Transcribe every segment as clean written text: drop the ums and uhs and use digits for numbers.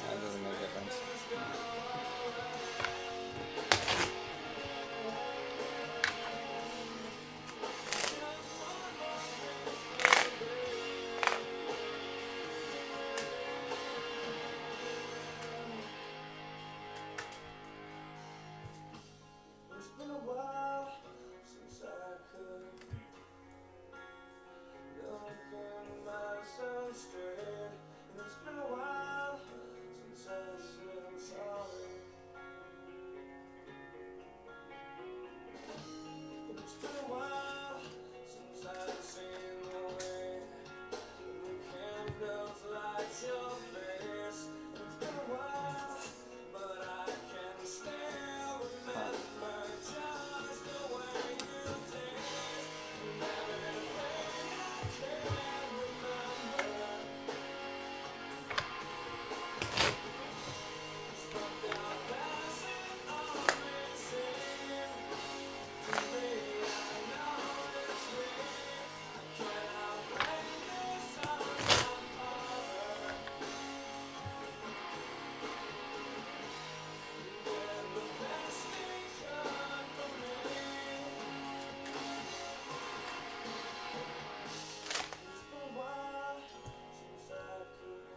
That doesn't make a difference. It's been a while since I could look in myself straight, and it's been a while since I said I'm sorry. It's been a while since I've seen the way the candles light your face. It's been a while, but I can still remember just the way you taste and everything I can remember. Struck out passing on me, seem to me. I know it's me. I cannot blame this on my father. Did the best he could for me. It's been a while since I could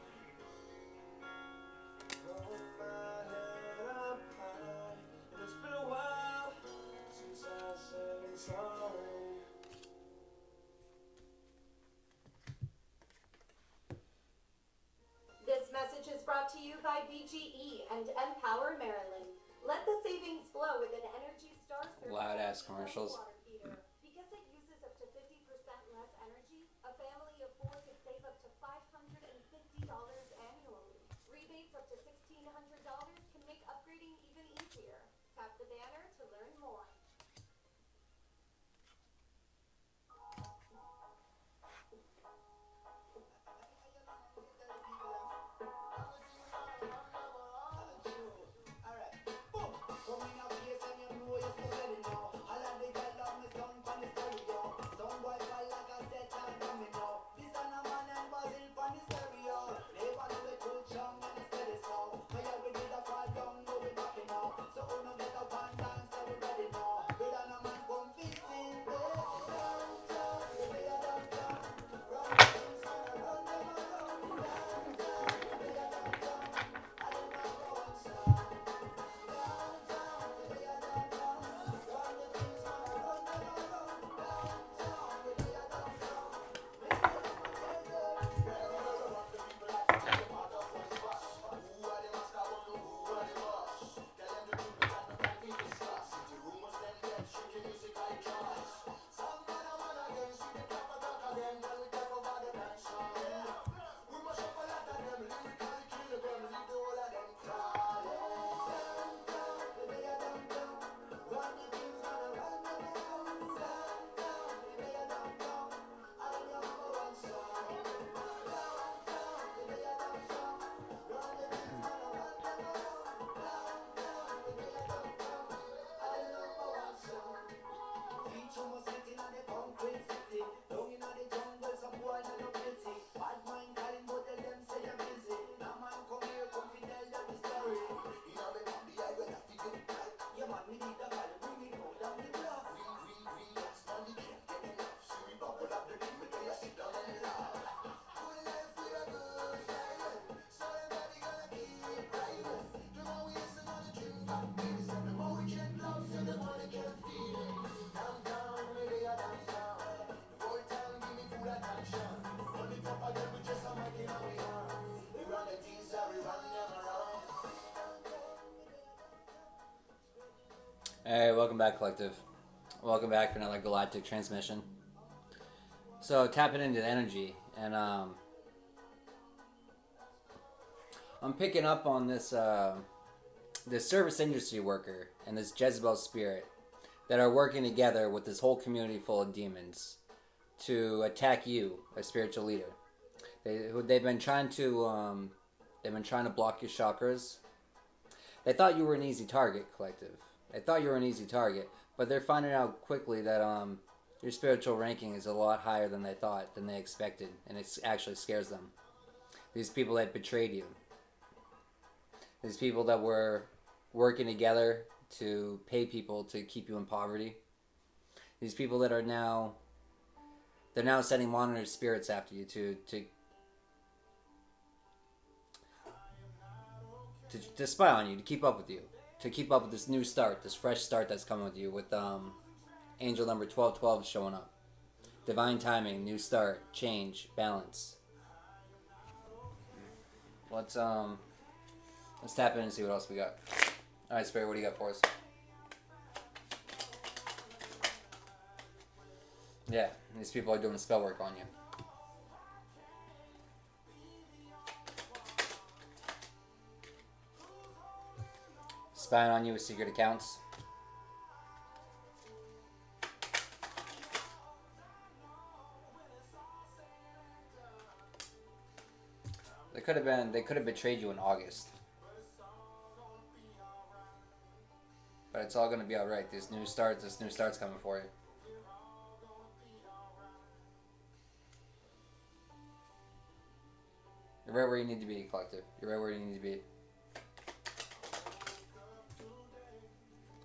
hold my head up high, and it's been a while since I said I'm sorry. This message is brought to you by BGE and Empower Maryland. Let the savings flow with an Energy Star Loud ass commercials. water heater. Because it uses up to 50% less energy, a family of 4 could save up to $550 annually. Rebates up to $1,600 can make upgrading even easier. Tap the banner to learn more. So uno get up and dance Hey, welcome back, Collective. Welcome back for another galactic transmission. So, tapping into the energy, and I'm picking up on this service industry worker and this Jezebel spirit that are working together with this whole community full of demons to attack you, a spiritual leader. They've been trying to block your chakras. They thought you were an easy target, Collective. They thought you were an easy target, but they're finding out quickly that your spiritual ranking is a lot higher than they thought, than they expected, and it actually scares them. These people that betrayed you. These people that were working together to pay people to keep you in poverty. These people that are now... They're now sending monitored spirits after you to spy on you, to keep up with you. To keep up with this new start, this fresh start that's coming with you, with angel number 1212 showing up. Divine timing, new start, change, balance. Let's tap in and see what else we got. Alright, Spirit, what do you got for us? Yeah, these people are doing spell work on you. Spying on you with secret accounts. They could have betrayed you in August. But it's all gonna be alright. This new start's coming for you. You're right where you need to be, Collective. You're right where you need to be.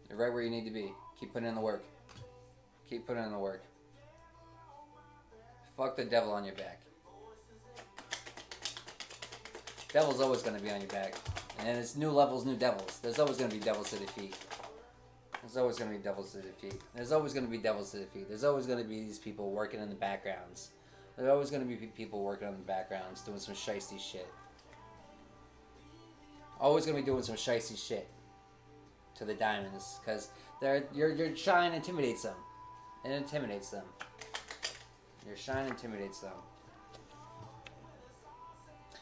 You're right where you need to be. Keep putting in the work. Keep putting in the work. Fuck the devil on your back. Devil's always going to be on your back. And it's new levels, new devils. There's always going to be devils to defeat. There's always going to be devils to defeat. There's always going to be devils to defeat. There's always going to be these people working in the backgrounds. There's always going to be people working in the backgrounds doing some shiesty shit. Always going to be doing some shiesty shit to the diamonds, because your shine intimidates them. It intimidates them. Your shine intimidates them.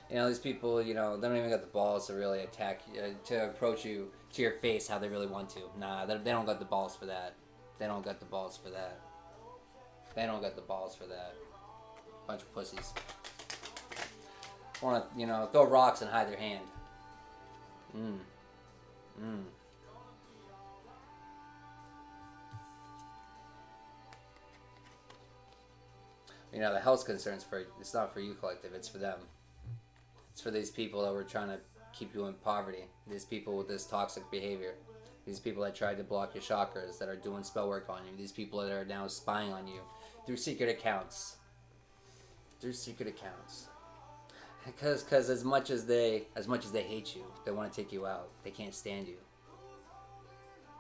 You know, these people, you know, they don't even got the balls to really attack, to approach you to your face how they really want to. Nah, they don't got the balls for that. They don't got the balls for that. They don't got the balls for that. Bunch of pussies. Want to, you know, throw rocks and hide their hand. You know, the health concerns it's not for you, Collective, it's for them. It's for these people that were trying to keep you in poverty. These people with this toxic behavior. These people that tried to block your chakras, that are doing spell work on you. These people that are now spying on you through secret accounts. Through secret accounts. Because as much as they hate you, they want to take you out. They can't stand you.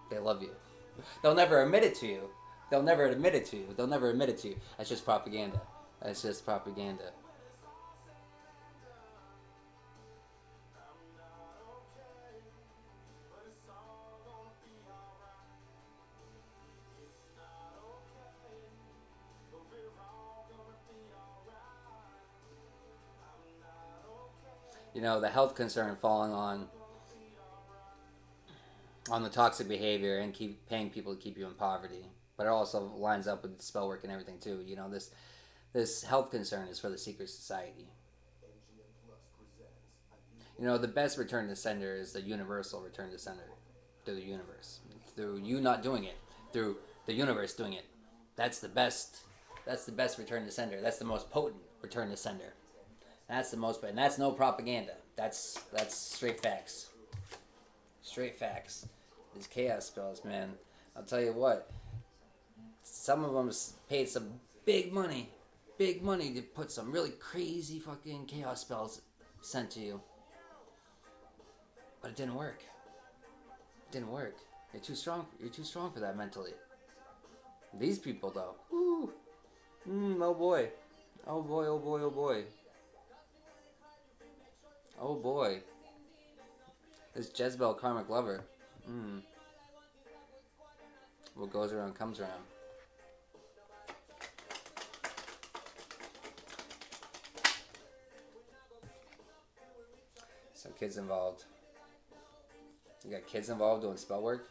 They love you. They'll never admit it to you. They'll never admit it to you. They'll never admit it to you. That's just propaganda. That's just propaganda. You know, the health concern falling on the toxic behavior and keep paying people to keep you in poverty. But it also lines up with the spell work and everything too. You know, this health concern is for the secret society. You know, the best return to sender is the universal return to sender. Through the universe. Through you not doing it. Through the universe doing it. That's the best return to sender. That's the most potent return to sender. That's the most, and that's no propaganda. That's straight facts. Straight facts. These chaos spells, man. I'll tell you what. Some of them paid some big money to put some really crazy fucking chaos spells sent to you. But it didn't work. It didn't work. You're too strong. You're too strong for that mentally. These people, though. Ooh. Oh boy. Oh boy. Oh boy. Oh boy. Oh boy. This Jezebel karmic lover. What goes around comes around. So kids involved. You got kids involved doing spell work?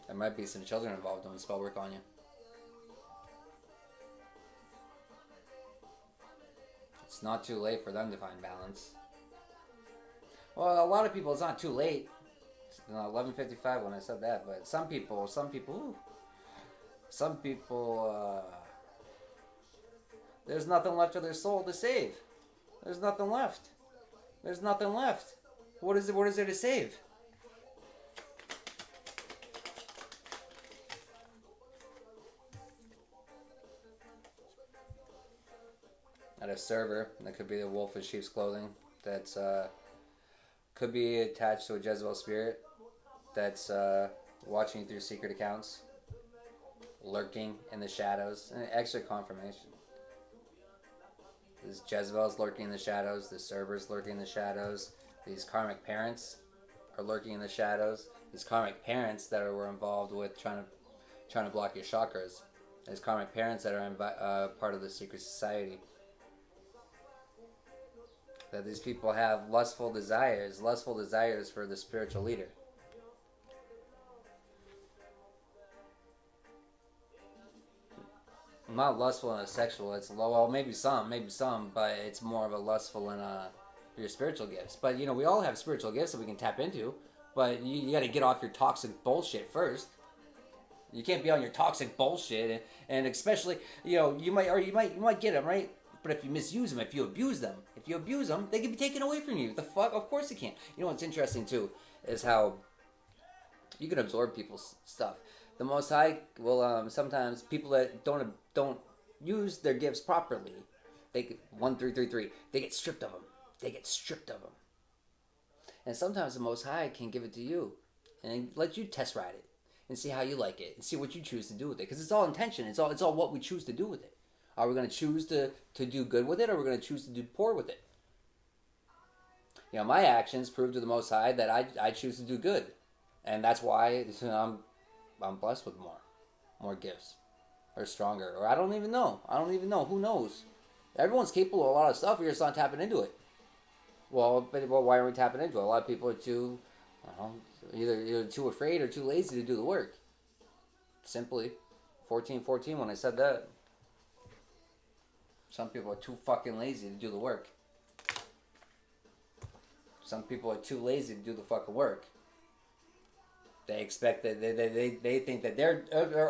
There might be some children involved doing spell work on you. It's not too late for them to find balance. Well, a lot of people, it's not too late. It's 11:55 when I said that, but some people, there's nothing left of their soul to save. There's nothing left. There's nothing left. What is it? What is there to save? At a server, that could be the wolf in sheep's clothing. That's could be attached to a Jezebel spirit. That's watching you through secret accounts, lurking in the shadows. And extra confirmation. These Jezebels lurking in the shadows. The servers lurking in the shadows. These karmic parents are lurking in the shadows. These karmic parents that were involved with trying to block your chakras. These karmic parents that are part of the secret society. That these people have lustful desires for the spiritual leader. Not lustful in a sexual, it's low, well, maybe some, but it's more of a lustful in your spiritual gifts. But, you know, we all have spiritual gifts that we can tap into, but you got to get off your toxic bullshit first. You can't be on your toxic bullshit, and especially, you know, you might get them, right? But if you misuse them, if you abuse them, they can be taken away from you. The fuck? Of course they can. You know what's interesting too is how you can absorb people's stuff. The Most High will sometimes people that don't use their gifts properly, they get 1-3-3-3. They get stripped of them. And sometimes the Most High can give it to you and let you test ride it and see how you like it and see what you choose to do with it. Because it's all intention. It's all what we choose to do with it. Are we going to choose to do good with it, or are we going to choose to do poor with it? You know, my actions prove to the Most High that I choose to do good. And that's why I'm blessed with more gifts. Or stronger. Or I don't even know. Who knows? Everyone's capable of a lot of stuff. We're just not tapping into it. Well, why are we tapping into it? A lot of people are too, either too afraid or too lazy to do the work. Simply. 14:14 when I said that. Some people are too fucking lazy to do the work. Some people are too lazy to do the fucking work. They expect that they think that they're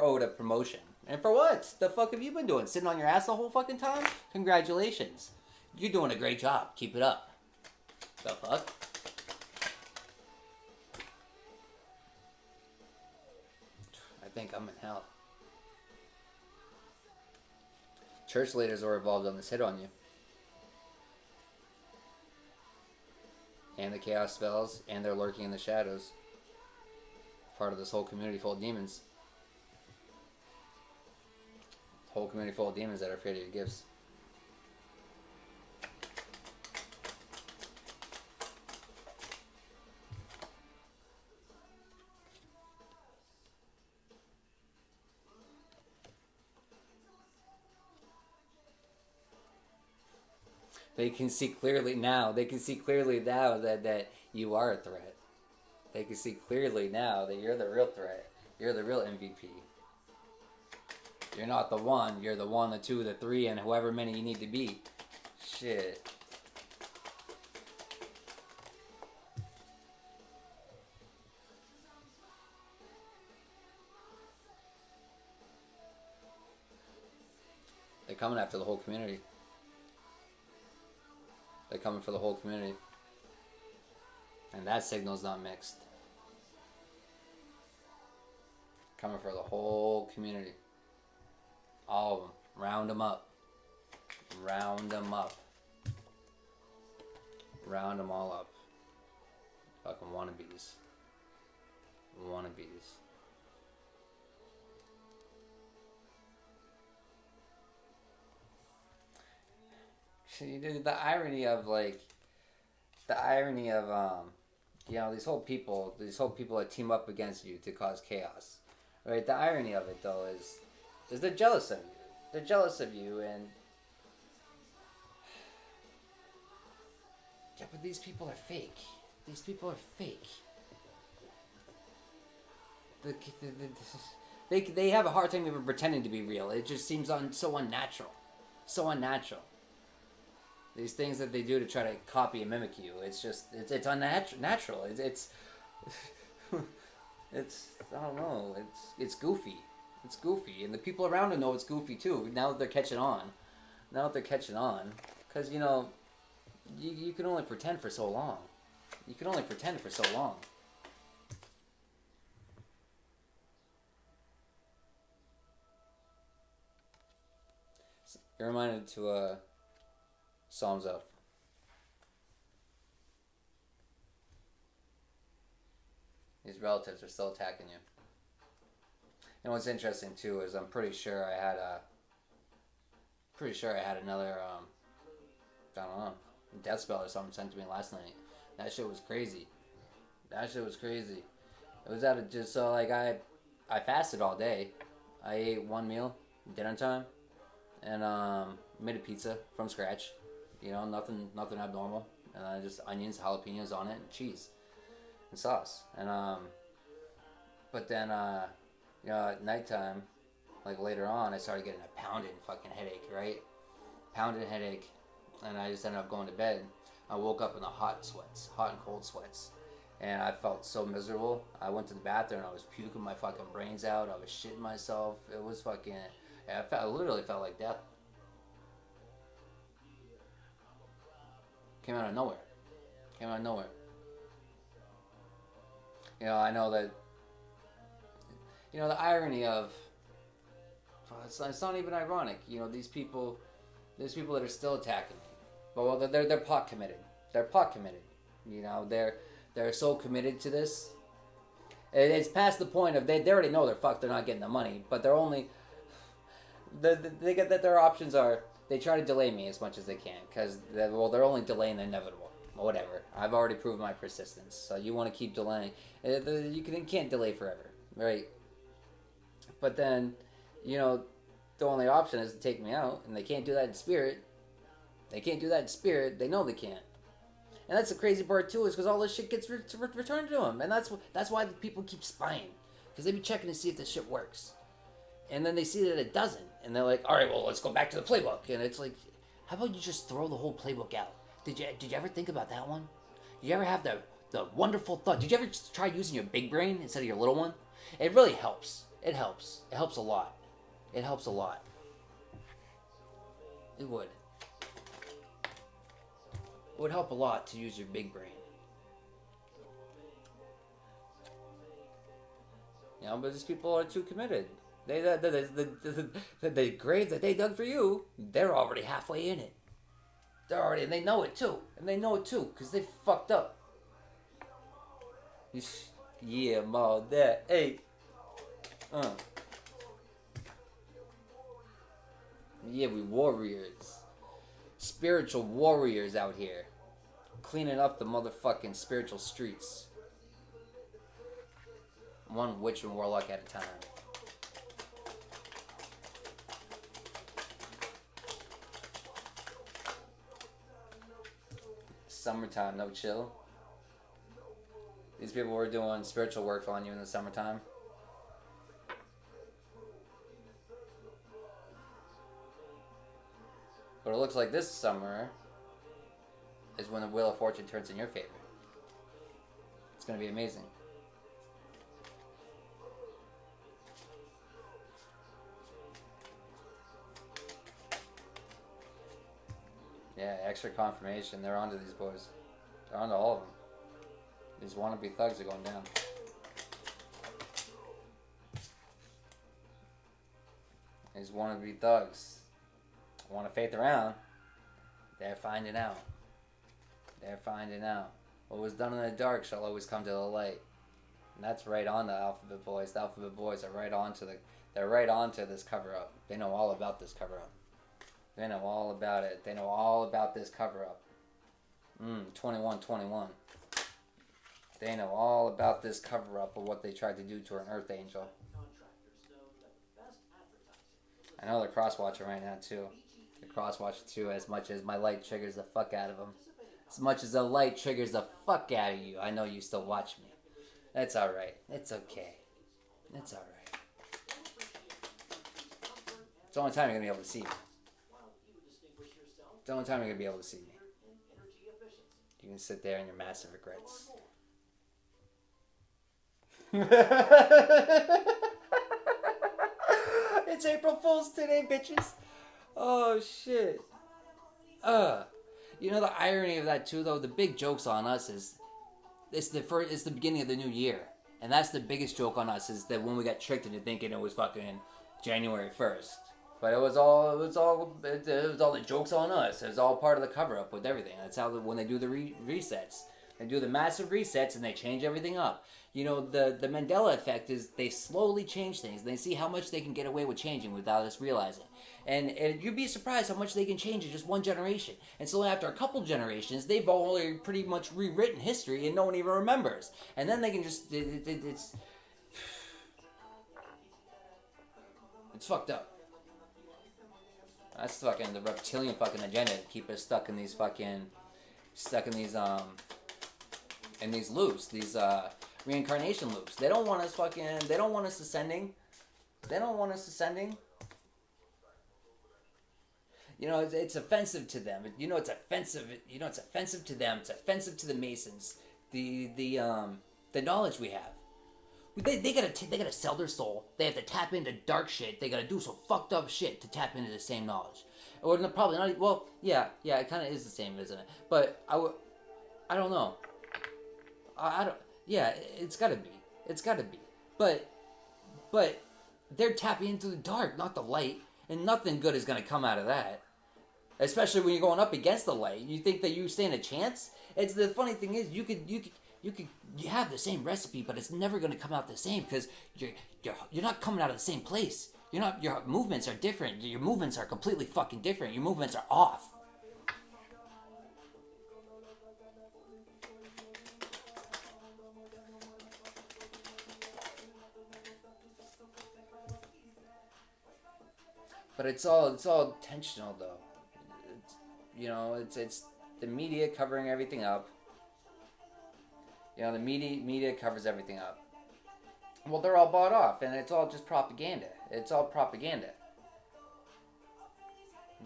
owed a promotion. And for what? The fuck have you been doing? Sitting on your ass the whole fucking time? Congratulations. You're doing a great job. Keep it up. The fuck? I think I'm in hell. Church leaders are involved on this hit on you. And the chaos spells, and they're lurking in the shadows. Part of this whole community full of demons. Whole community full of demons that are afraid of your gifts. They can see clearly now. That you are a threat. They can see clearly now that you're the real threat. You're the real MVP. You're not the one. You're the 1, the 2, the 3, and however many you need to be. Shit. They're coming after the whole community. They're coming for the whole community. And that signal's not mixed. Coming for the whole community. All of them. Round them up. Round them up. Round them all up. Fucking wannabes. Wannabes. See, the irony of, like, the irony of these whole people that team up against you to cause chaos, right? The irony of it though is they're jealous of you. They're jealous of you, and yeah, but these people are fake. These people are fake. They have a hard time even pretending to be real. It just seems so unnatural. So unnatural. These things that they do to try to copy and mimic you, it's unnatural. It's I don't know. It's goofy. It's goofy, and the people around them know it's goofy too. Now that they're catching on, because you can only pretend for so long. You can only pretend for so long. You're reminded to Psalms up. These relatives are still attacking you. And what's interesting too is I'm pretty sure I had another I don't know, death spell or something sent to me last night. That shit was crazy. It was out of just so like I fasted all day. I ate one meal, dinner time, and made a pizza from scratch. Nothing abnormal. And just onions, jalapenos on it, and cheese, and sauce. And but then at nighttime, like later on, I started getting a pounding fucking headache, right? Pounding headache, and I just ended up going to bed. I woke up in the hot and cold sweats, and I felt so miserable. I went to the bathroom and I was puking my fucking brains out. I was shitting myself. It was fucking. I literally felt like death. Came out of nowhere. I know that. The irony of. It's not even ironic. These people. There's people that are still attacking me. But well, they're pot committed. They're pot committed. They're so committed to this. It's past the point of they already know they're fucked. They're not getting the money, but they're only. They get that their options are they try to delay me as much as they can because they're only delaying the inevitable. Whatever. I've already proven my persistence. So you want to keep delaying. You can't delay forever, right? But then, the only option is to take me out, and they can't do that in spirit. They know they can't. And that's the crazy part too, is because all this shit gets returned to them, and that's why the people keep spying, because they be checking to see if this shit works, and then they see that it doesn't, and they're like, all right, well, let's go back to the playbook, and it's like, how about you just throw the whole playbook out? Did you ever think about that one? Did you ever have the wonderful thought? Did you ever try using your big brain instead of your little one? It really helps. It helps. It helps a lot. It helps a lot. It would. It would help a lot to use your big brain. But these people are too committed. The grave that they dug for you, they're already halfway in it. And they know it too. Because they fucked up. Yeah, ma, that, hey. Yeah, we warriors. Spiritual warriors out here. Cleaning up the motherfucking spiritual streets. One witch and warlock at a time. Summertime, no chill. These people were doing spiritual work on you in the summertime. But it looks like this summer is when the Wheel of Fortune turns in your favor. It's going to be amazing. Yeah, extra confirmation. They're onto these boys. They're onto all of them. These wannabe thugs are going down. These wannabe thugs want to faith around. They're finding out. What was done in the dark shall always come to the light. And that's right on the Alphabet Boys. The Alphabet Boys are right onto this cover up. They know all about this cover up. They know all about it. They know all about this cover up. 2121. They know all about this cover-up of what they tried to do to an Earth Angel. I know they're cross-watching right now, too. They're cross-watching, too, as much as my light triggers the fuck out of them. As much as the light triggers the fuck out of you, I know you still watch me. That's alright. It's okay. It's alright. It's the only time you're going to be able to see me. It's the only time you're going to be able to see me. You can sit there in your massive regrets. It's April Fool's today, bitches. Oh, shit. You know the irony of that, too, though? The big joke's on us is it's the beginning of the new year. And that's the biggest joke on us, is that when we got tricked into thinking it was fucking January 1st. But it was all the jokes on us. It was all part of the cover-up with everything. That's how, when they do the resets. They do the massive resets and they change everything up. You know, the Mandela effect is they slowly change things. They see how much they can get away with changing without us realizing. And you'd be surprised how much they can change in just one generation. And so after a couple generations, they've already pretty much rewritten history and no one even remembers. And then they can just... It's fucked up. That's fucking the reptilian fucking agenda to keep us stuck in these loops, these reincarnation loops. They don't want us ascending. You know, it's offensive to them. You know, it's offensive to them. It's offensive to the Masons. The knowledge we have. They gotta sell their soul. They have to tap into dark shit. They gotta do some fucked up shit to tap into the same knowledge. Or probably not. Well, yeah, it kind of is the same, isn't it? But I don't know. I don't. Yeah, it's gotta be. But they're tapping into the dark, not the light, and nothing good is gonna come out of that. Especially when you're going up against the light. You think that you stand a chance? It's the funny thing is you have the same recipe, but it's never going to come out the same because you're not coming out of the same place. Your movements are different. Your movements are completely fucking different. Your movements are off. But it's all intentional though. It's the media covering everything up. You know, the media covers everything up. Well, they're all bought off, and it's all just propaganda. It's all propaganda.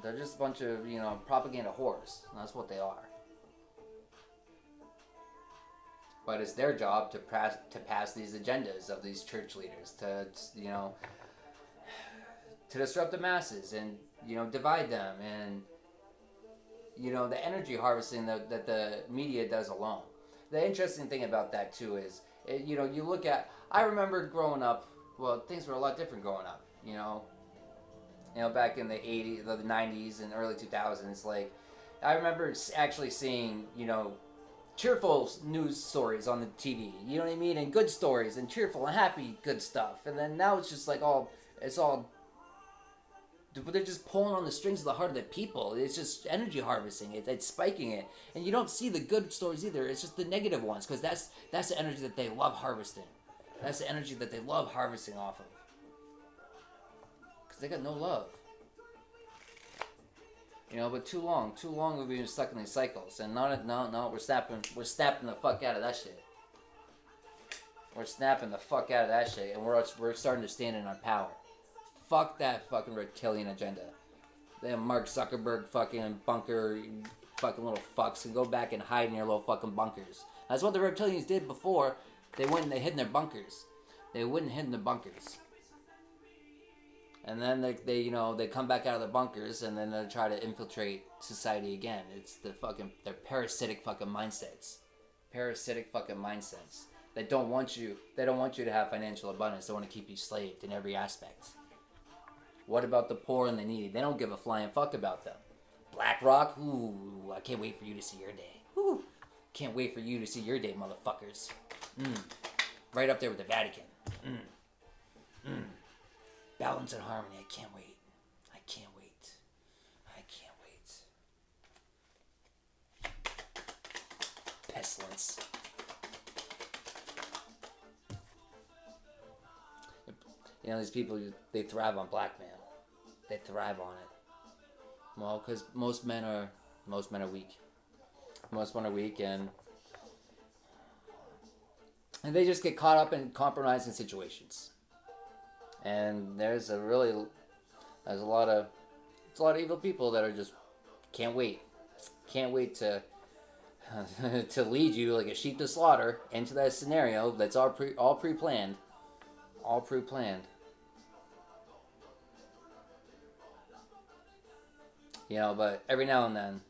They're just a bunch of, propaganda whores. That's what they are. But it's their job to pass these agendas of these church leaders to disrupt the masses and, divide them and, the energy harvesting that the media does alone. The interesting thing about that, too, is, you look at... I remember growing up... Well, things were a lot different growing up, back in the 80s, the 90s, and early 2000s. Like, I remember actually seeing, cheerful news stories on the TV. You know what I mean? And good stories, and cheerful and happy good stuff. And then now it's just like but they're just pulling on the strings of the heart of the people. It's just energy harvesting it. It's spiking it. And you don't see the good stories either. It's just the negative ones, because that's the energy that they love harvesting. That's the energy that they love harvesting off of. Because they got no love. But too long we've been stuck in these cycles. And no, we're snapping the fuck out of that shit. We're snapping the fuck out of that shit. And we're starting to stand in our power. Fuck that fucking reptilian agenda. Them Mark Zuckerberg fucking bunker fucking little fucks who go back and hide in your little fucking bunkers. That's what the reptilians did before. They went and they hid in their bunkers. They wouldn't hid in the bunkers. And then they come back out of the bunkers and then they try to infiltrate society again. It's they're parasitic fucking mindsets. Parasitic fucking mindsets. They don't want you to have financial abundance. They want to keep you slaved in every aspect. What about the poor and the needy? They don't give a flying fuck about them. BlackRock? Ooh, I can't wait for you to see your day. Ooh, can't wait for you to see your day, motherfuckers. Right up there with the Vatican. Balance and harmony. I can't wait. I can't wait. I can't wait. excellence. You know, these people, they thrive on blackmail. They thrive on it. Well, because most men are weak. Most men are weak, and they just get caught up in compromising situations. And there's a lot of evil people that are just can't wait to to lead you like a sheep to slaughter into that scenario that's all pre-planned. All pre-planned. You know, but every now and then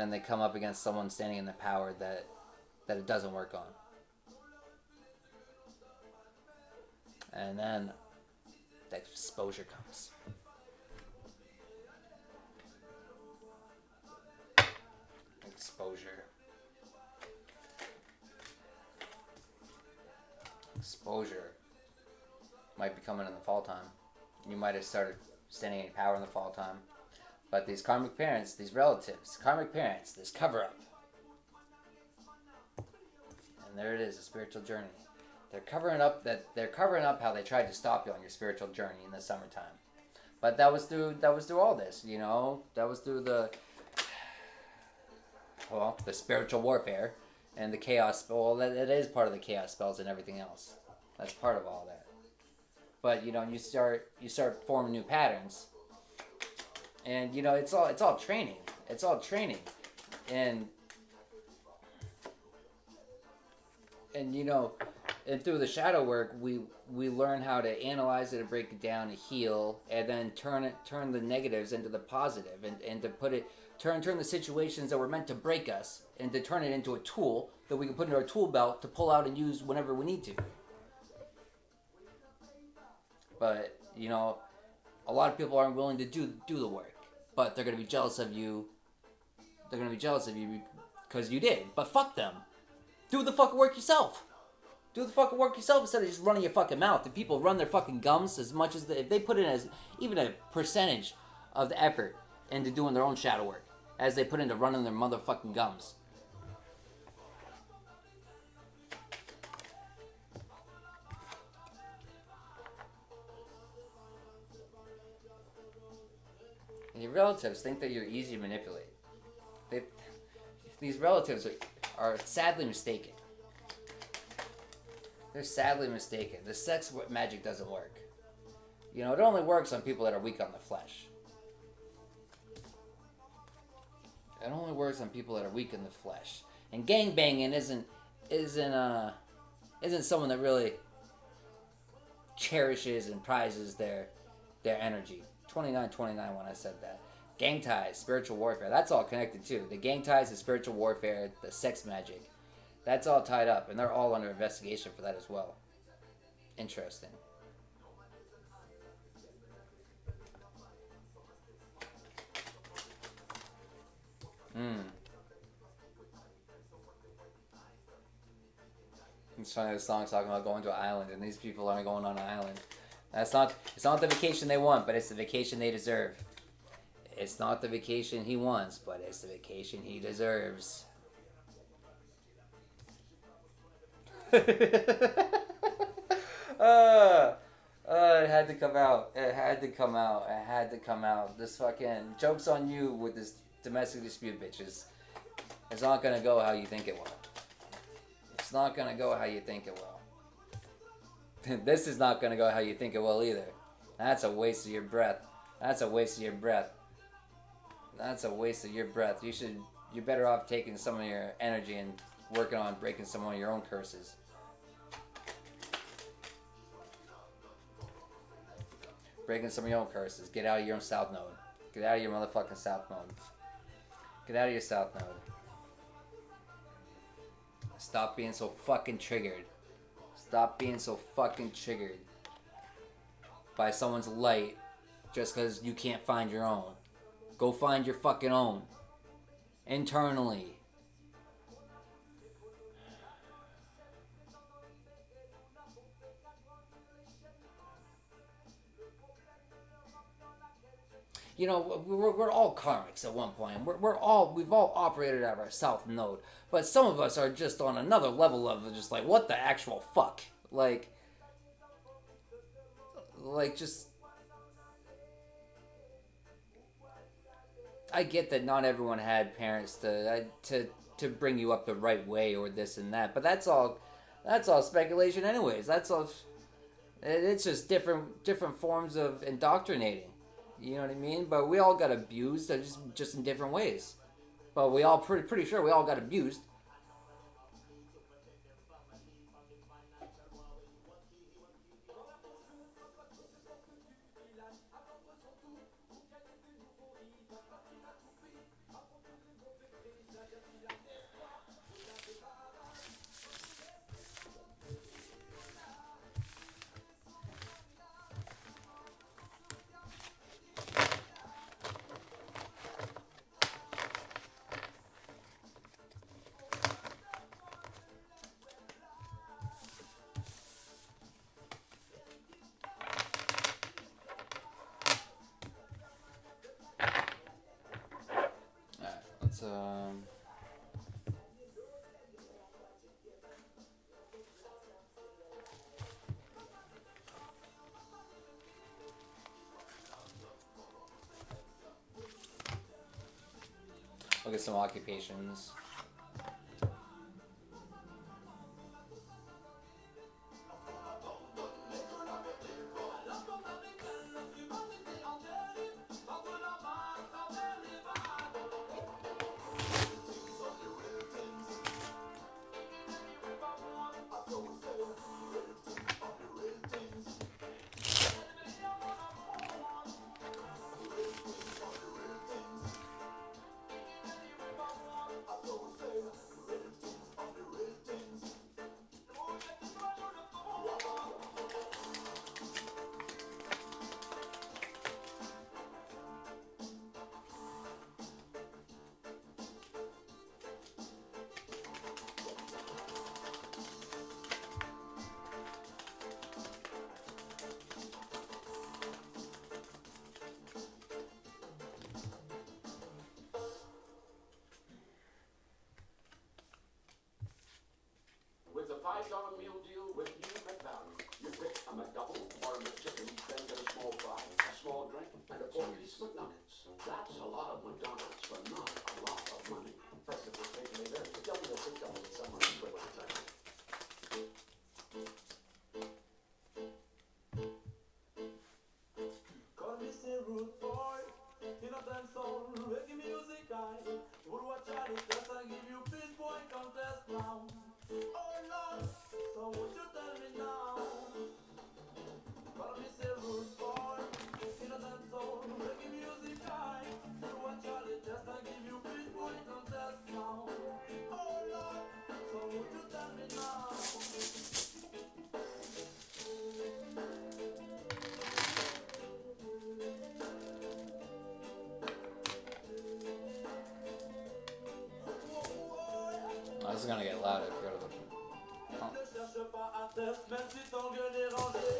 they come up against someone standing in the power that it doesn't work on. And then the exposure comes. Exposure might be coming in the fall time. You might have started standing in power in the fall time. But these karmic parents, these relatives, karmic parents, this cover up. And there it is, a spiritual journey. They're covering up how they tried to stop you on your spiritual journey in the summertime. But that was through all this, you know. That was through the spiritual warfare and the chaos. Well, that is part of the chaos spells and everything else. That's part of all that. But you know, you start forming new patterns. And you know, it's all training. It's all training. And you know, and through the shadow work, we learn how to analyze it and break it down and heal, and then turn the negatives into the positive, and to put it turn the situations that were meant to break us and to turn it into a tool that we can put in our tool belt to pull out and use whenever we need to. But you know, a lot of people aren't willing to do the work, but they're gonna be jealous of you. They're gonna be jealous of you because you did. But fuck them. Do the fucking work yourself. Do the fucking work yourself instead of just running your fucking mouth. If people run their fucking gums as much as if they put in as even a percentage of the effort into doing their own shadow work as they put into running their motherfucking gums. And your relatives think that you're easy to manipulate. These relatives are sadly mistaken. They're sadly mistaken. The sex magic doesn't work. You know, it only works on people that are weak on the flesh. It only works on people that are weak in the flesh. And gangbanging isn't someone that really cherishes and prizes their energy. 2929 when I said that. Gang ties, spiritual warfare, that's all connected too. The gang ties, the spiritual warfare, the sex magic. That's all tied up, and they're all under investigation for that as well. Interesting. It's funny, this song's talking about going to an island, and these people aren't going on an island. It's not the vacation they want, but it's the vacation they deserve. It's not the vacation he wants, but it's the vacation he deserves. It had to come out. It had to come out. It had to come out. This fucking joke's on you with this domestic dispute, bitches. It's not gonna go how you think it will. It's not gonna go how you think it will. This is not gonna go how you think it will either. That's a waste of your breath. That's a waste of your breath. That's a waste of your breath. You're better off taking some of your energy and working on breaking some of your own curses. Breaking some of your own curses. Get out of your own south node. Get out of your motherfucking south node. Get out of your south node. Stop being so fucking triggered. Stop being so fucking triggered by someone's light just because you can't find your own. Go find your fucking own. Internally. you know, we're all karmics at one point. We've all operated out of our south node, but some of us are just on another level of just like, what the actual fuck, like just. I get that not everyone had parents to bring you up the right way or this and that, but that's all speculation, anyways. That's all. It's just different forms of indoctrinating. You know what I mean? But we all got abused, just in different ways. But we all pretty sure we all got abused. Alright, let's look at some occupations. With a $5 meal deal with Hugh McValue, you pick a McDouble or a McChicken, then get a small fry, a small drink, and a 4-piece McNuggets. That's a lot of McDonald's for not a lot of money. First of all, take me there. Tell me the $6 somewhere in Twitter time. Call me say rude boy, in a dance hall, reggae music I would watch out the test and give you pinpoint contest now. Oh Lord, so would you tell me now? Call me say rude boy, in a dance hall, reggae music I would watch out the test and give you pinpoint contest now. Oh Lord, so would you tell me now? Oh, this is gonna get loud if you go to the. Ne cherche pas à test, même si ton gueule est rangée.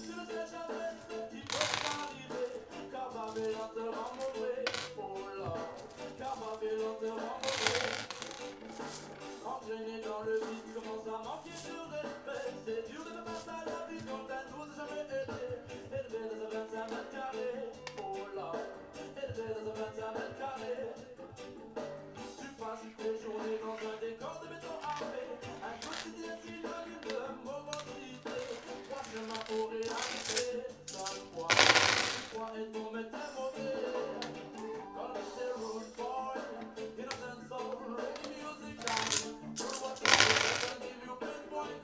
Tu ne sais jamais ce qui peut t'arriver. Car Babylone te rend mauvais. Oh là, car Babylone te rend mauvais. Entraîné dans le vide, commence à manquer de respect. C'est dur de ne pas à la vie quand t'as nous jamais été. Élevé dans un 25 mètres carrés. Oh là, élevé dans un 25 mètres carrés. Tu passes tes journées dans un décor de béton armé. Un quotidien synonyme de morosité. Trois chemins pour réaliser. Donne-moi, tu crois être bon mais t'es mauvais. Call me the rude boy, innocent soul, reggae music time. We'll watch out the test and give you pinpoint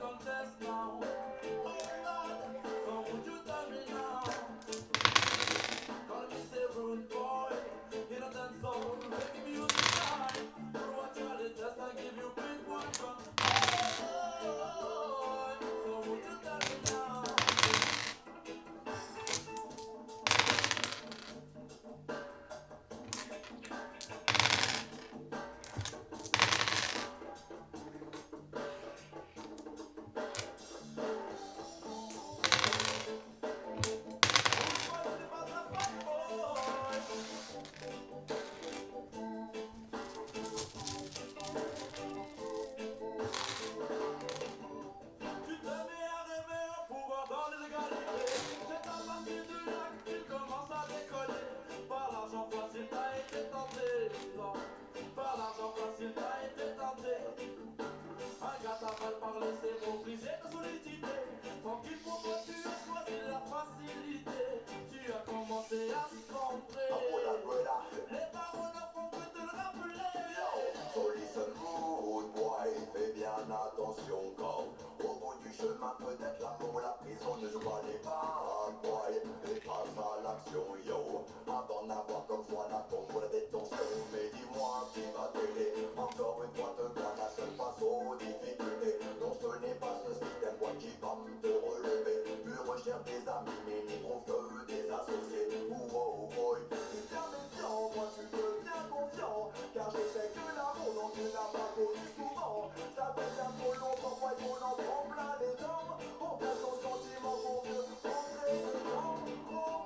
l'action, yo. Avant n'avoir comme foi la tombe pour la détention. Mais dis-moi qui va t'aider. Encore une fois, te prendre la seule face aux difficultés. Non, ce n'est pas ce système, moi qui va te relever. Tu recherches des amis, mais n'y trouves que des associés. Oh boy, tu deviens méfiant, moi tu deviens confiant. Car je sais que l'amour dont tu n'as pas connu souvent. Ça fait bien trop longtemps, moi il faut en prendre plein les dents. On cache nos sentiments pour mieux rentrer dedans.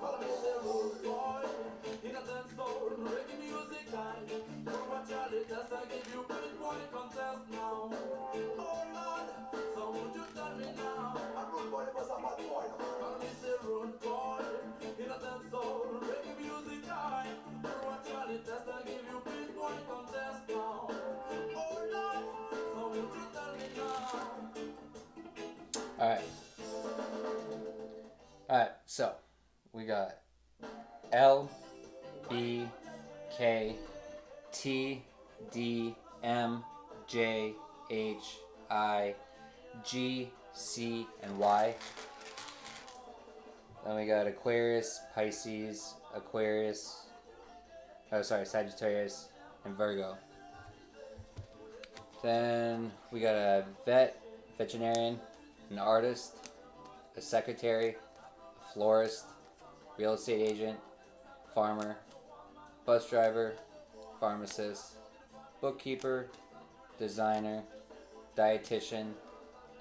Call me the rude boy, in a dance floor, reggae music time. You watch all the test, I give you pinpoint contest now. Oh Lord, so would you tell me now? A good boy was a bad boy. Call me the rude boy, in a dance floor, reggae music time. You watch all the test, I give you pinpoint contest now. Oh Lord, so would you tell me now? Alright. Alright, so we got L B K T D M J H I G C and Y. Then we got Aquarius, Pisces, Sagittarius, and Virgo. Then we got a veterinarian, an artist, a secretary, a florist, real estate agent, farmer, bus driver, pharmacist, bookkeeper, designer, dietitian,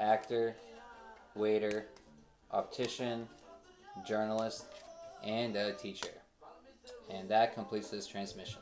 actor, waiter, optician, journalist, and a teacher. And that completes this transmission.